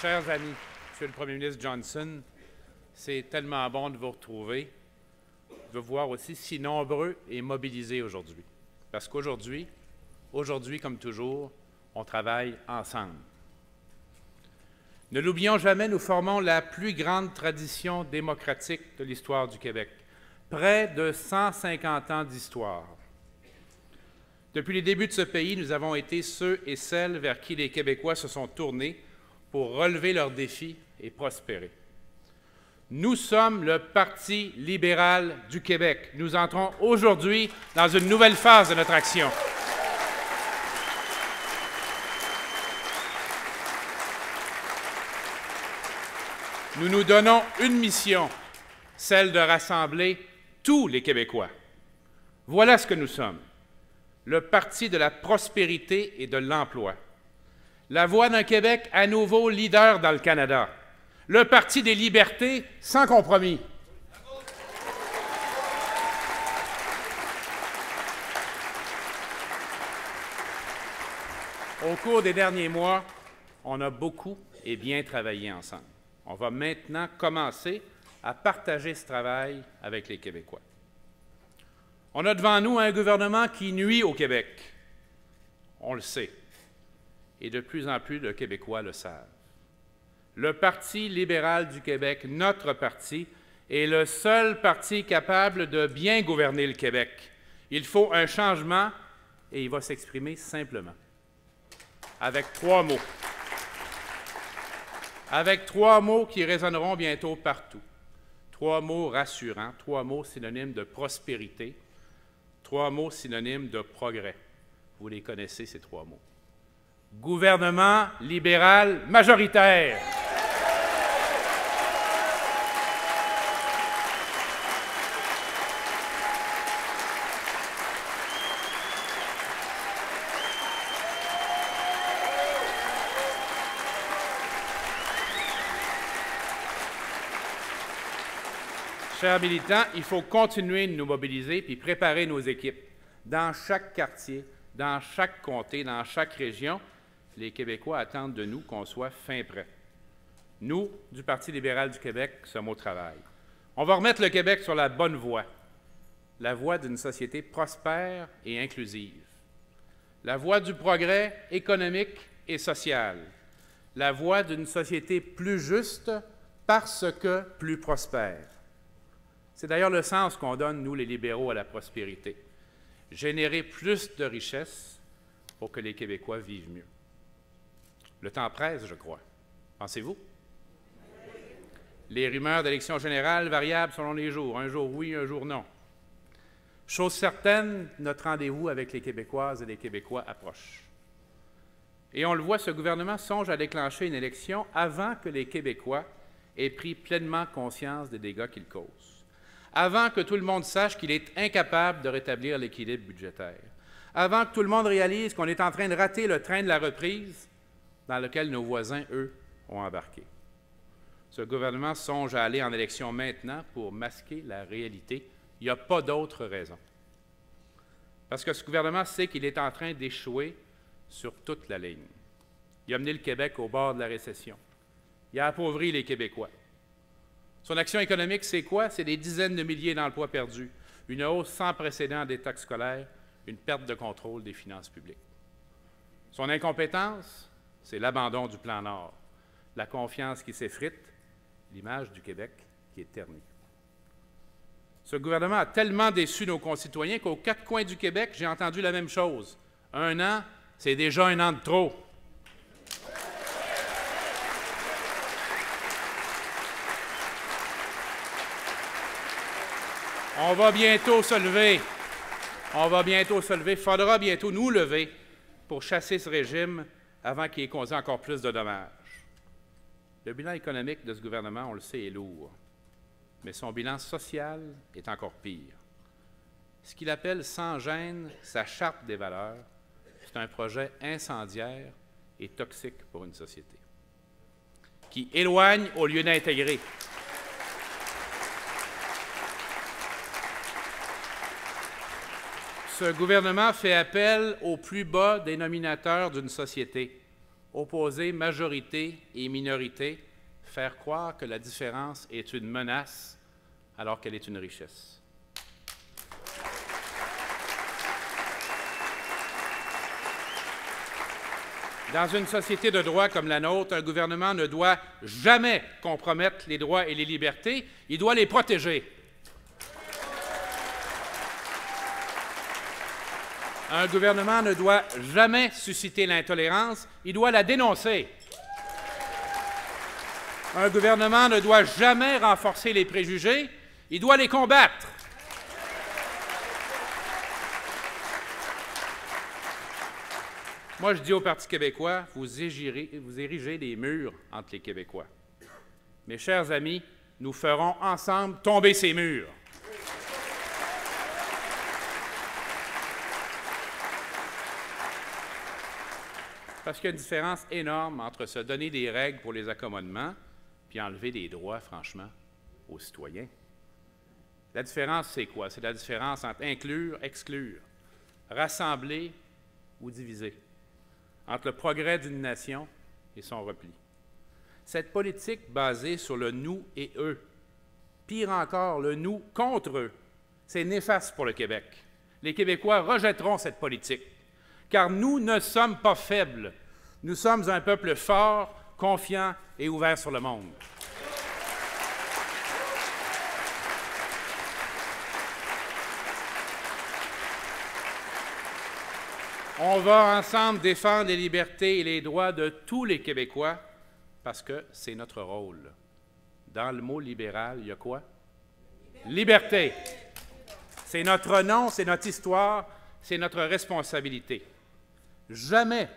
Chers amis, Monsieur le Premier ministre Johnson, c'est tellement bon de vous retrouver, de vous voir aussi si nombreux et mobilisés aujourd'hui. Parce qu'aujourd'hui, comme toujours, on travaille ensemble. Ne l'oublions jamais, nous formons la plus grande tradition démocratique de l'histoire du Québec. Près de 150 ans d'histoire. Depuis les débuts de ce pays, nous avons été ceux et celles vers qui les Québécois se sont tournés pour relever leurs défis et prospérer. Nous sommes le Parti libéral du Québec. Nous entrons aujourd'hui dans une nouvelle phase de notre action. Nous nous donnons une mission, celle de rassembler tous les Québécois. Voilà ce que nous sommes, le Parti de la prospérité et de l'emploi, la voix d'un Québec à nouveau leader dans le Canada, le Parti des libertés sans compromis. Au cours des derniers mois, on a beaucoup et bien travaillé ensemble. On va maintenant commencer à partager ce travail avec les Québécois. On a devant nous un gouvernement qui nuit au Québec. On le sait. Et de plus en plus de Québécois le savent. Le Parti libéral du Québec, notre parti, est le seul parti capable de bien gouverner le Québec. Il faut un changement et il va s'exprimer simplement. Avec 3 mots. Avec 3 mots qui résonneront bientôt partout. 3 mots rassurants, 3 mots synonymes de prospérité, 3 mots synonymes de progrès. Vous les connaissez, ces 3 mots. Gouvernement libéral majoritaire. Chers militants, il faut continuer de nous mobiliser puis préparer nos équipes. Dans chaque quartier, dans chaque comté, dans chaque région, les Québécois attendent de nous qu'on soit fin prêt. Nous, du Parti libéral du Québec, sommes au travail. On va remettre le Québec sur la bonne voie, la voie d'une société prospère et inclusive, la voie du progrès économique et social, la voie d'une société plus juste parce que plus prospère. C'est d'ailleurs le sens qu'on donne, nous, les libéraux, à la prospérité. Générer plus de richesses pour que les Québécois vivent mieux. Le temps presse, je crois. Pensez-vous? Les rumeurs d'élections générales variables selon les jours. Un jour oui, un jour non. Chose certaine, notre rendez-vous avec les Québécoises et les Québécois approche. Et on le voit, ce gouvernement songe à déclencher une élection avant que les Québécois aient pris pleinement conscience des dégâts qu'ils causent. Avant que tout le monde sache qu'il est incapable de rétablir l'équilibre budgétaire, avant que tout le monde réalise qu'on est en train de rater le train de la reprise dans lequel nos voisins, eux, ont embarqué. Ce gouvernement songe à aller en élection maintenant pour masquer la réalité. Il n'y a pas d'autre raison. Parce que ce gouvernement sait qu'il est en train d'échouer sur toute la ligne. Il a mené le Québec au bord de la récession. Il a appauvri les Québécois. Son action économique, c'est quoi? C'est des dizaines de milliers d'emplois perdus, une hausse sans précédent des taxes scolaires, une perte de contrôle des finances publiques. Son incompétence, c'est l'abandon du plan Nord, la confiance qui s'effrite, l'image du Québec qui est ternie. Ce gouvernement a tellement déçu nos concitoyens qu'aux 4 coins du Québec, j'ai entendu la même chose. 1 an, c'est déjà 1 an de trop. On va bientôt se lever. Il faudra bientôt nous lever pour chasser ce régime avant qu'il ait causé encore plus de dommages. Le bilan économique de ce gouvernement, on le sait, est lourd. Mais son bilan social est encore pire. Ce qu'il appelle sans gêne sa charte des valeurs, c'est un projet incendiaire et toxique pour une société, qui éloigne au lieu d'intégrer. Ce gouvernement fait appel au plus bas dénominateur d'une société, opposer majorité et minorité, faire croire que la différence est une menace alors qu'elle est une richesse. Dans une société de droit comme la nôtre, un gouvernement ne doit jamais compromettre les droits et les libertés, il doit les protéger. Un gouvernement ne doit jamais susciter l'intolérance, il doit la dénoncer. Un gouvernement ne doit jamais renforcer les préjugés, il doit les combattre. Moi, je dis au Parti québécois, vous érigez des murs entre les Québécois. Mes chers amis, nous ferons ensemble tomber ces murs. Parce qu'il y a une différence énorme entre se donner des règles pour les accommodements puis enlever des droits, franchement, aux citoyens. La différence, c'est quoi? C'est la différence entre inclure, exclure, rassembler ou diviser, entre le progrès d'une nation et son repli. Cette politique basée sur le « nous » et « eux », pire encore, le « nous » contre eux, c'est néfaste pour le Québec. Les Québécois rejetteront cette politique, car nous ne sommes pas faibles. Nous sommes un peuple fort, confiant et ouvert sur le monde. On va ensemble défendre les libertés et les droits de tous les Québécois parce que c'est notre rôle. Dans le mot libéral, il y a quoi? Liberté. C'est notre nom, c'est notre histoire, c'est notre responsabilité. Jamais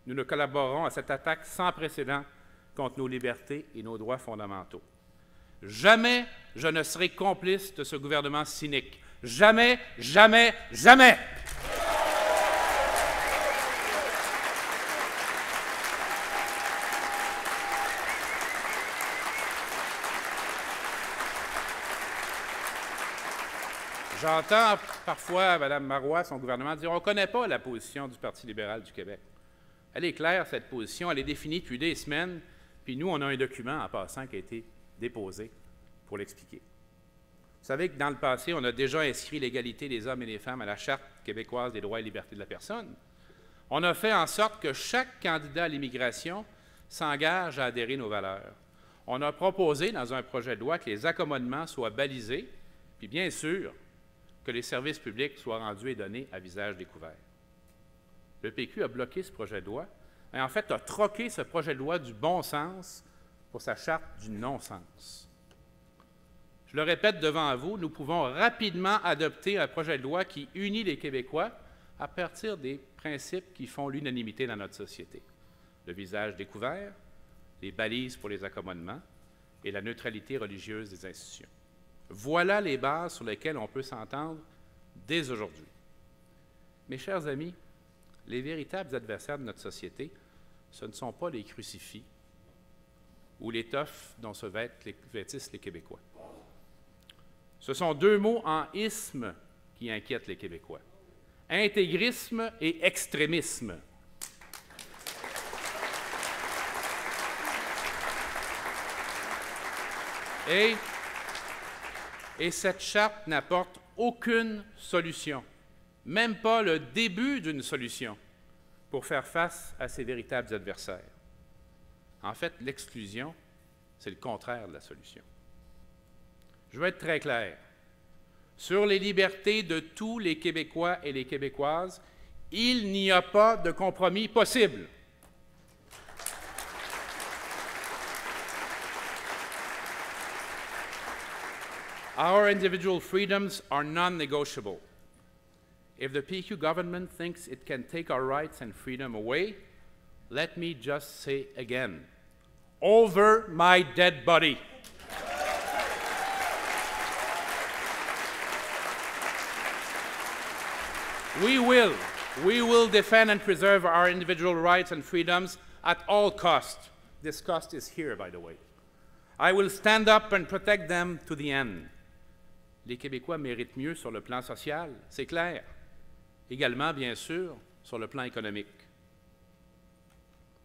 nous ne collaborerons à cette attaque sans précédent contre nos libertés et nos droits fondamentaux. Jamais je ne serai complice de ce gouvernement cynique. Jamais, jamais, jamais! J'entends parfois Mme Marois, son gouvernement, dire « on ne connaît pas la position du Parti libéral du Québec ». Elle est claire, cette position, elle est définie depuis des semaines, puis nous, on a un document en passant qui a été déposé pour l'expliquer. Vous savez que dans le passé, on a déjà inscrit l'égalité des hommes et des femmes à la Charte québécoise des droits et libertés de la personne. On a fait en sorte que chaque candidat à l'immigration s'engage à adhérer à nos valeurs. On a proposé dans un projet de loi que les accommodements soient balisés, puis bien sûr, que les services publics soient rendus et donnés à visage découvert. Le PQ a bloqué ce projet de loi et en fait a troqué ce projet de loi du bon sens pour sa charte du non-sens. Je le répète devant vous, nous pouvons rapidement adopter un projet de loi qui unit les Québécois à partir des principes qui font l'unanimité dans notre société. Le visage découvert, les balises pour les accommodements et la neutralité religieuse des institutions. Voilà les bases sur lesquelles on peut s'entendre dès aujourd'hui. Mes chers amis, les véritables adversaires de notre société, ce ne sont pas les crucifix ou l'étoffe dont se vêtissent les Québécois. Ce sont deux mots en isme qui inquiètent les Québécois. Intégrisme et extrémisme. Et cette charte n'apporte aucune solution, même pas le début d'une solution, pour faire face à ces véritables adversaires. En fait, l'exclusion, c'est le contraire de la solution. Je veux être très clair. Sur les libertés de tous les Québécois et les Québécoises, il n'y a pas de compromis possible. Our individual freedoms are non-negotiable. If the PQ government thinks it can take our rights and freedom away, let me just say again, over my dead body. We will defend and preserve our individual rights and freedoms at all costs. This cost is here, by the way. I will stand up and protect them to the end. Les Québécois méritent mieux sur le plan social, c'est clair. Également, bien sûr, sur le plan économique.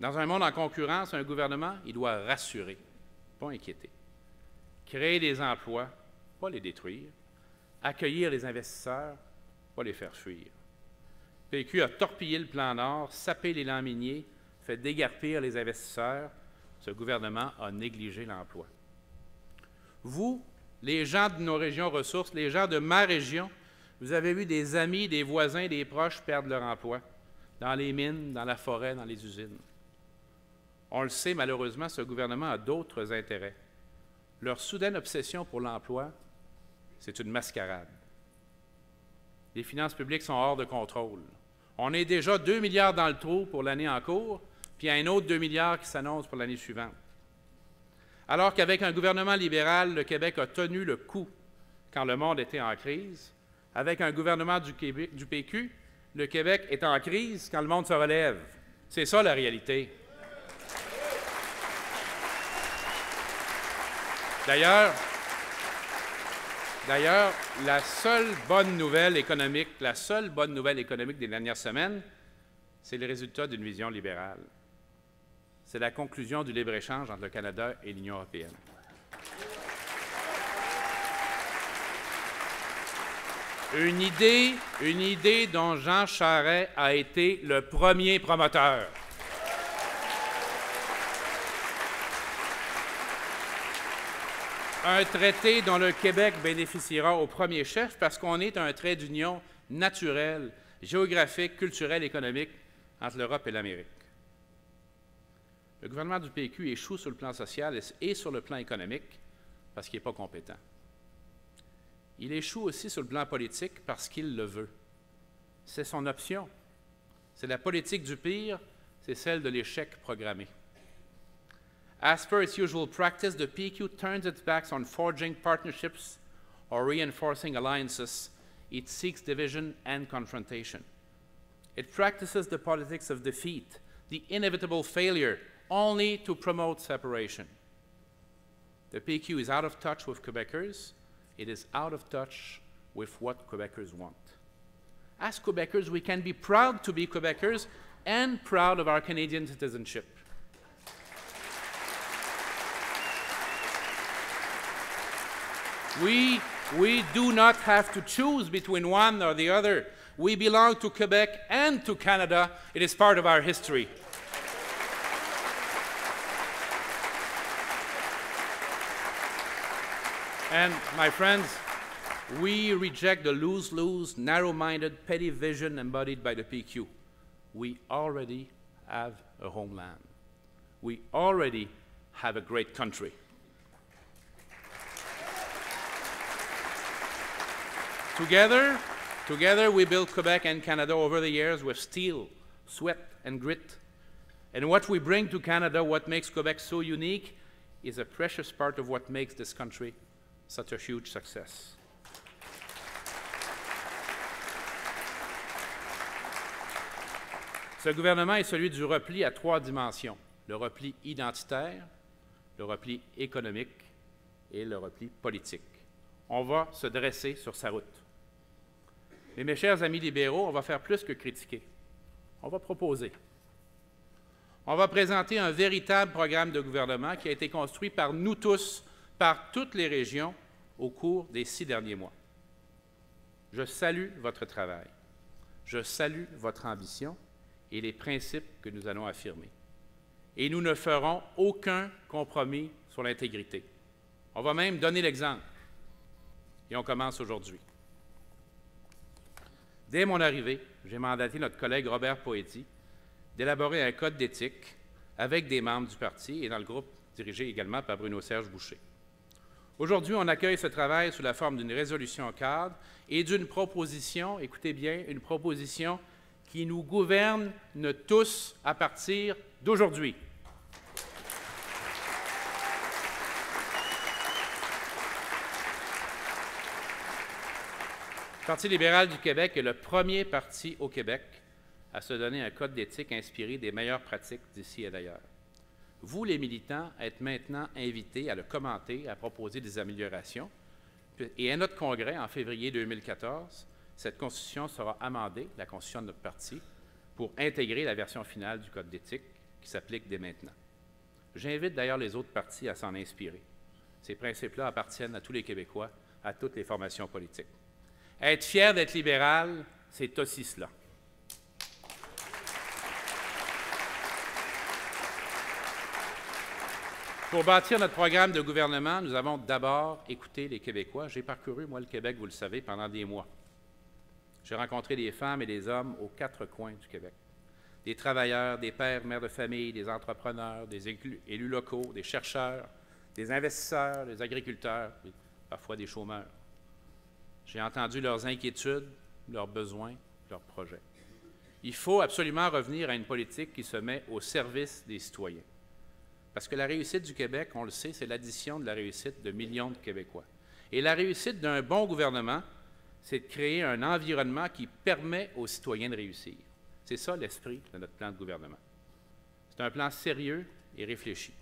Dans un monde en concurrence, un gouvernement, il doit rassurer, pas inquiéter. Créer des emplois, pas les détruire. Accueillir les investisseurs, pas les faire fuir. PQ a torpillé le plan Nord, sapé l'élan minier, fait déguerpir les investisseurs. Ce gouvernement a négligé l'emploi. Vous, les gens de nos régions ressources, les gens de ma région, vous avez vu des amis, des voisins, des proches perdre leur emploi dans les mines, dans la forêt, dans les usines. On le sait, malheureusement, ce gouvernement a d'autres intérêts. Leur soudaine obsession pour l'emploi, c'est une mascarade. Les finances publiques sont hors de contrôle. On est déjà 2 milliards dans le trou pour l'année en cours, puis il y a un autre 2 milliards qui s'annonce pour l'année suivante. Alors qu'avec un gouvernement libéral, le Québec a tenu le coup quand le monde était en crise, avec un gouvernement du PQ, le Québec est en crise quand le monde se relève. C'est ça la réalité. D'ailleurs, la seule bonne nouvelle économique des dernières semaines, c'est le résultat d'une vision libérale. C'est la conclusion du libre-échange entre le Canada et l'Union européenne. Une idée dont Jean Charest a été le premier promoteur. Un traité dont le Québec bénéficiera au premier chef parce qu'on est un trait d'union naturel, géographique, culturel, économique entre l'Europe et l'Amérique. Le gouvernement du PQ échoue sur le plan social et sur le plan économique parce qu'il n'est pas compétent. Il échoue aussi sur le plan politique parce qu'il le veut. C'est son option. C'est la politique du pire, c'est celle de l'échec programmé. As per its usual practice, the PQ turns its backs on forging partnerships or reinforcing alliances. It seeks division and confrontation. It practices the politics of defeat, the inevitable failure, only to promote separation. The PQ is out of touch with Quebecers. It is out of touch with what Quebecers want. As Quebecers, we can be proud to be Quebecers and proud of our Canadian citizenship. We do not have to choose between one or the other. We belong to Quebec and to Canada. It is part of our history. And, my friends, we reject the lose-lose, narrow-minded, petty vision embodied by the PQ. We already have a homeland. We already have a great country. Together we built Quebec and Canada over the years with steel, sweat, and grit. And what we bring to Canada, what makes Quebec so unique, is a precious part of what makes this country such a huge success. Ce gouvernement est celui du repli à 3 dimensions. Le repli identitaire, le repli économique et le repli politique. On va se dresser sur sa route. Mais mes chers amis libéraux, on va faire plus que critiquer. On va proposer. On va présenter un véritable programme de gouvernement qui a été construit par nous tous, par toutes les régions, au cours des 6 derniers mois. Je salue votre travail. Je salue votre ambition et les principes que nous allons affirmer. Et nous ne ferons aucun compromis sur l'intégrité. On va même donner l'exemple. Et on commence aujourd'hui. Dès mon arrivée, j'ai mandaté notre collègue Robert Poetti d'élaborer un code d'éthique avec des membres du parti et dans le groupe dirigé également par Bruno-Serge Boucher. Aujourd'hui, on accueille ce travail sous la forme d'une résolution cadre et d'une proposition, écoutez bien, une proposition qui nous gouverne tous à partir d'aujourd'hui. Le Parti libéral du Québec est le premier parti au Québec à se donner un code d'éthique inspiré des meilleures pratiques d'ici et d'ailleurs. Vous, les militants, êtes maintenant invités à le commenter, à proposer des améliorations. Et à notre congrès, en février 2014, cette Constitution sera amendée, la Constitution de notre parti, pour intégrer la version finale du code d'éthique qui s'appliquent dès maintenant. J'invite d'ailleurs les autres partis à s'en inspirer. Ces principes-là appartiennent à tous les Québécois, à toutes les formations politiques. Être fier d'être libéral, c'est aussi cela. Pour bâtir notre programme de gouvernement, nous avons d'abord écouté les Québécois. J'ai parcouru, moi, le Québec, vous le savez, pendant des mois. J'ai rencontré des femmes et des hommes aux 4 coins du Québec. Des travailleurs, des pères, mères de famille, des entrepreneurs, des élus locaux, des chercheurs, des investisseurs, des agriculteurs, parfois des chômeurs. J'ai entendu leurs inquiétudes, leurs besoins, leurs projets. Il faut absolument revenir à une politique qui se met au service des citoyens. Parce que la réussite du Québec, on le sait, c'est l'addition de la réussite de millions de Québécois. Et la réussite d'un bon gouvernement, c'est de créer un environnement qui permet aux citoyens de réussir. C'est ça l'esprit de notre plan de gouvernement. C'est un plan sérieux et réfléchi.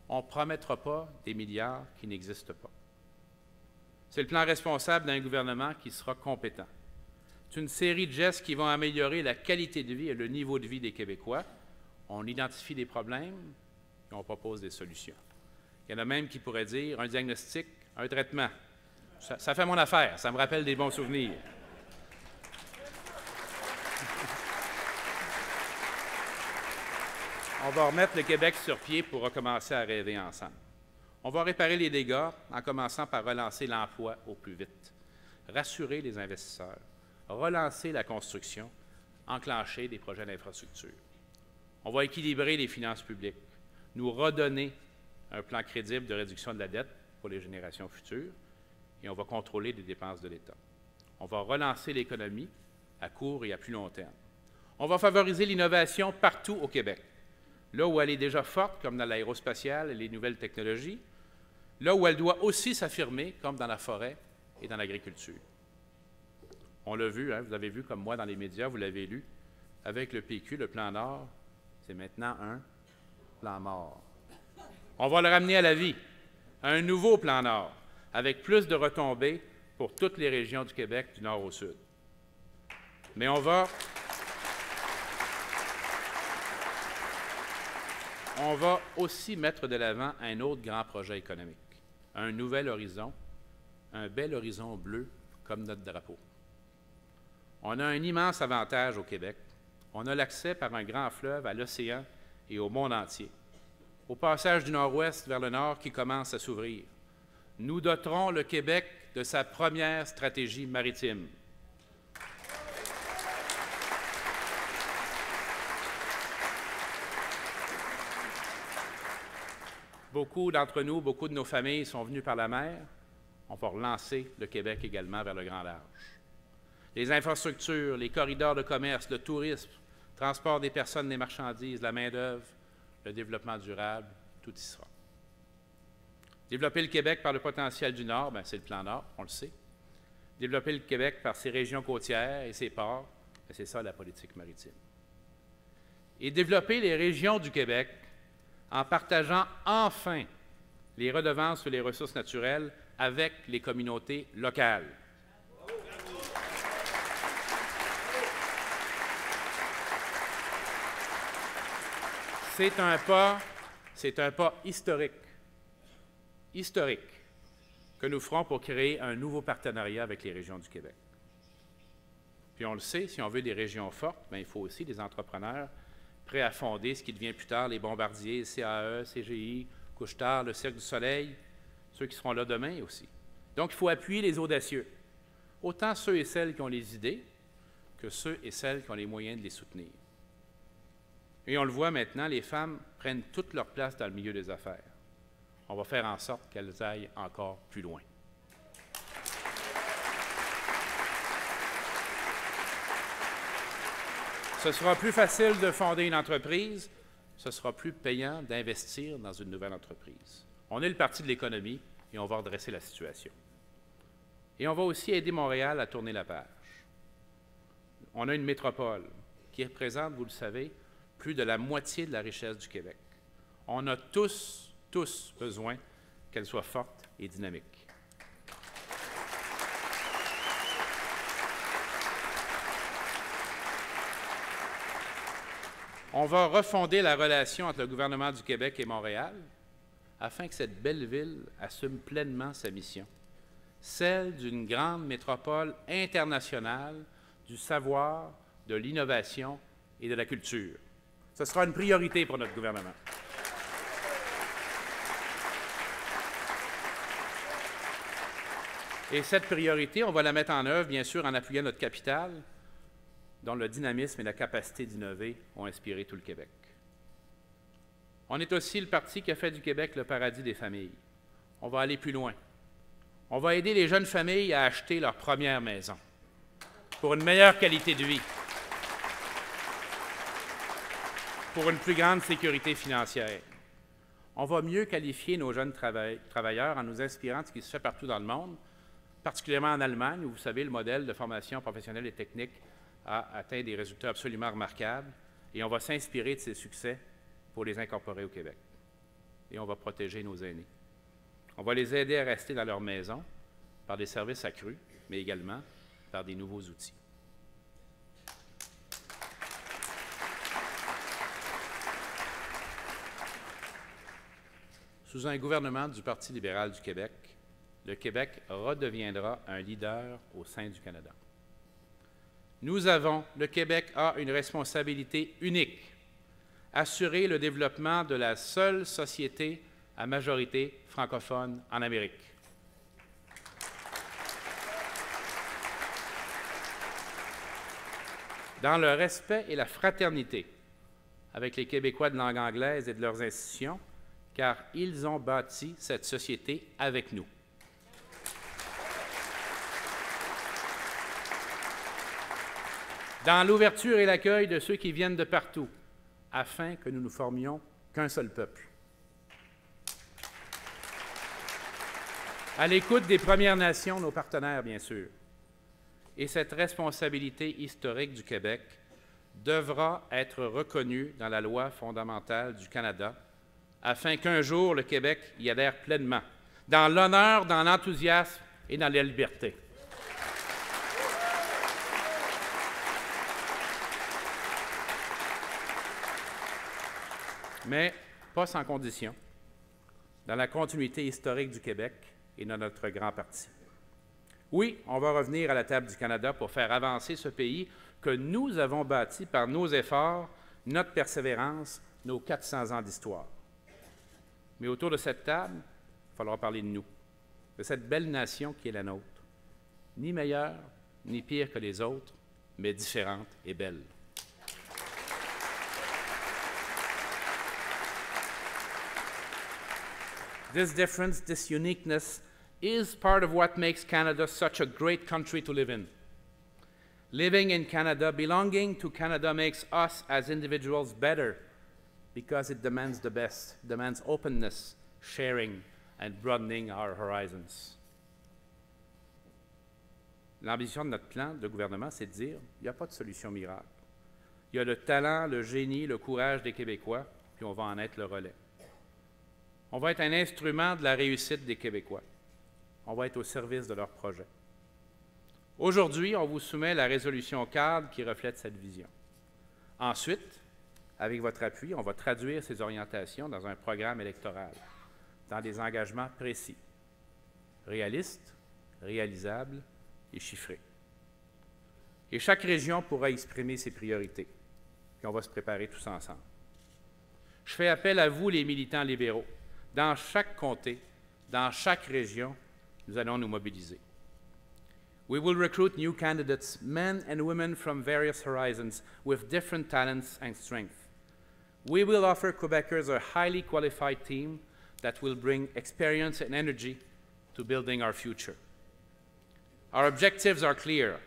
On ne promettra pas des milliards qui n'existent pas. C'est le plan responsable d'un gouvernement qui sera compétent. C'est une série de gestes qui vont améliorer la qualité de vie et le niveau de vie des Québécois. On identifie des problèmes et on propose des solutions. Il y en a même qui pourraient dire un diagnostic, un traitement. Ça fait mon affaire, ça me rappelle des bons souvenirs. On va remettre le Québec sur pied pour recommencer à rêver ensemble. On va réparer les dégâts en commençant par relancer l'emploi au plus vite, rassurer les investisseurs, relancer la construction, enclencher des projets d'infrastructure. On va équilibrer les finances publiques, nous redonner un plan crédible de réduction de la dette pour les générations futures et on va contrôler les dépenses de l'État. On va relancer l'économie à court et à plus long terme. On va favoriser l'innovation partout au Québec, là où elle est déjà forte, comme dans l'aérospatiale et les nouvelles technologies, là où elle doit aussi s'affirmer, comme dans la forêt et dans l'agriculture. On l'a vu, hein, vous avez vu comme moi dans les médias, vous l'avez lu, avec le PQ, le plan Nord, c'est maintenant un plan mort. On va le ramener à la vie, un nouveau plan Nord, avec plus de retombées pour toutes les régions du Québec, du nord au sud. Mais on va aussi mettre de l'avant un autre grand projet économique, un nouvel horizon, un bel horizon bleu comme notre drapeau. On a un immense avantage au Québec. On a l'accès par un grand fleuve à l'océan et au monde entier, au passage du nord-ouest vers le nord qui commence à s'ouvrir. Nous doterons le Québec de sa première stratégie maritime. Beaucoup d'entre nous, beaucoup de nos familles sont venus par la mer. On va relancer le Québec également vers le grand large. Les infrastructures, les corridors de commerce, le tourisme, le transport des personnes, des marchandises, la main-d'œuvre, le développement durable, tout y sera. Développer le Québec par le potentiel du Nord, c'est le plan Nord, on le sait. Développer le Québec par ses régions côtières et ses ports, c'est ça la politique maritime. Et développer les régions du Québec en partageant enfin les redevances sur les ressources naturelles avec les communautés locales. C'est un pas historique que nous ferons pour créer un nouveau partenariat avec les régions du Québec. Puis on le sait, si on veut des régions fortes, il faut aussi des entrepreneurs prêts à fonder ce qui devient plus tard les Bombardiers, CAE, CGI, Couche-Tard, le Cirque du Soleil, ceux qui seront là demain aussi. Donc, il faut appuyer les audacieux, autant ceux et celles qui ont les idées que ceux et celles qui ont les moyens de les soutenir. Et on le voit maintenant, les femmes prennent toute leur place dans le milieu des affaires. On va faire en sorte qu'elles aillent encore plus loin. Ce sera plus facile de fonder une entreprise, ce sera plus payant d'investir dans une nouvelle entreprise. On est le parti de l'économie et on va redresser la situation. Et on va aussi aider Montréal à tourner la page. On a une métropole qui représente, vous le savez, plus de la moitié de la richesse du Québec. On a tous besoin qu'elle soit forte et dynamique. On va refonder la relation entre le gouvernement du Québec et Montréal afin que cette belle ville assume pleinement sa mission, celle d'une grande métropole internationale du savoir, de l'innovation et de la culture. Ce sera une priorité pour notre gouvernement. Et cette priorité, on va la mettre en œuvre, bien sûr, en appuyant notre capitale, dont le dynamisme et la capacité d'innover ont inspiré tout le Québec. On est aussi le parti qui a fait du Québec le paradis des familles. On va aller plus loin. On va aider les jeunes familles à acheter leur première maison pour une meilleure qualité de vie, pour une plus grande sécurité financière. On va mieux qualifier nos jeunes travailleurs en nous inspirant de ce qui se fait partout dans le monde, particulièrement en Allemagne, où, vous savez, le modèle de formation professionnelle et technique a atteint des résultats absolument remarquables, et on va s'inspirer de ces succès pour les incorporer au Québec. Et on va protéger nos aînés. On va les aider à rester dans leur maison par des services accrus, mais également par des nouveaux outils. Sous un gouvernement du Parti libéral du Québec, le Québec redeviendra un leader au sein du Canada. Le Québec a une responsabilité unique, assurer le développement de la seule société à majorité francophone en Amérique. Dans le respect et la fraternité avec les Québécois de langue anglaise et de leurs institutions, car ils ont bâti cette société avec nous. Dans l'ouverture et l'accueil de ceux qui viennent de partout, afin que nous ne formions qu'un seul peuple. À l'écoute des Premières Nations, nos partenaires, bien sûr. Et cette responsabilité historique du Québec devra être reconnue dans la loi fondamentale du Canada, afin qu'un jour le Québec y adhère pleinement, dans l'honneur, dans l'enthousiasme et dans la liberté. Mais pas sans condition, dans la continuité historique du Québec et de notre grand parti. Oui, on va revenir à la table du Canada pour faire avancer ce pays que nous avons bâti par nos efforts, notre persévérance, nos 400 ans d'histoire. Mais autour de cette table, il faudra parler de nous, de cette belle nation qui est la nôtre, ni meilleure, ni pire que les autres, mais différente et belle. This difference, this uniqueness, is part of what makes Canada such a great country to live in. Living in Canada, belonging to Canada makes us as individuals better because it demands the best, demands openness, sharing, and broadening our horizons. L'ambition de notre plan de gouvernement, c'est de dire il n'y a pas de solution miracle. Il y a le talent, le génie, le courage des Québécois, puis on va en être le relais. On va être un instrument de la réussite des Québécois. On va être au service de leurs projets. Aujourd'hui, on vous soumet la résolution cadre qui reflète cette vision. Ensuite, avec votre appui, on va traduire ces orientations dans un programme électoral, dans des engagements précis, réalistes, réalisables et chiffrés. Et chaque région pourra exprimer ses priorités, puis on va se préparer tous ensemble. Je fais appel à vous, les militants libéraux. Dans chaque comté, dans chaque région, nous allons nous mobiliser. We will recruit new candidates, men and women from various horizons, with different talents and strengths. We will offer Quebecers a highly qualified team that will bring experience and energy to building our future. Our objectives are clear.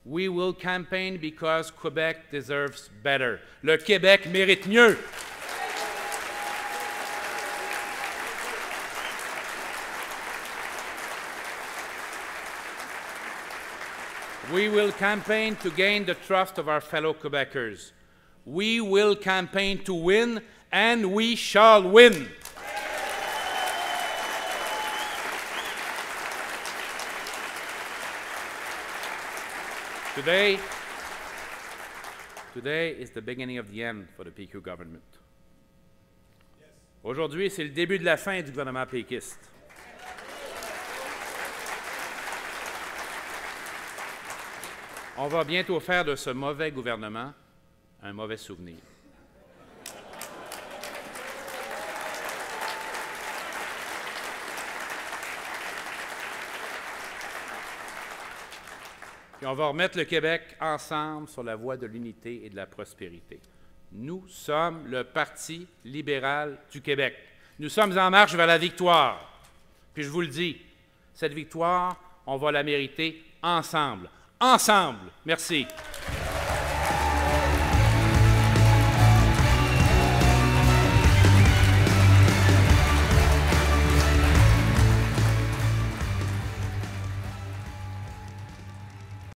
We will campaign because Quebec deserves better. Le Québec mérite mieux. We will campaign to gain the trust of our fellow Quebecers. We will campaign to win, and we shall win. Today is the beginning of the end for the PQ government. Aujourd'hui, c'est le début de la fin du gouvernement péquiste. On va bientôt faire de ce mauvais gouvernement un mauvais souvenir. Puis on va remettre le Québec ensemble sur la voie de l'unité et de la prospérité. Nous sommes le Parti libéral du Québec. Nous sommes en marche vers la victoire. Puis je vous le dis, cette victoire, on va la mériter ensemble. Ensemble! Merci.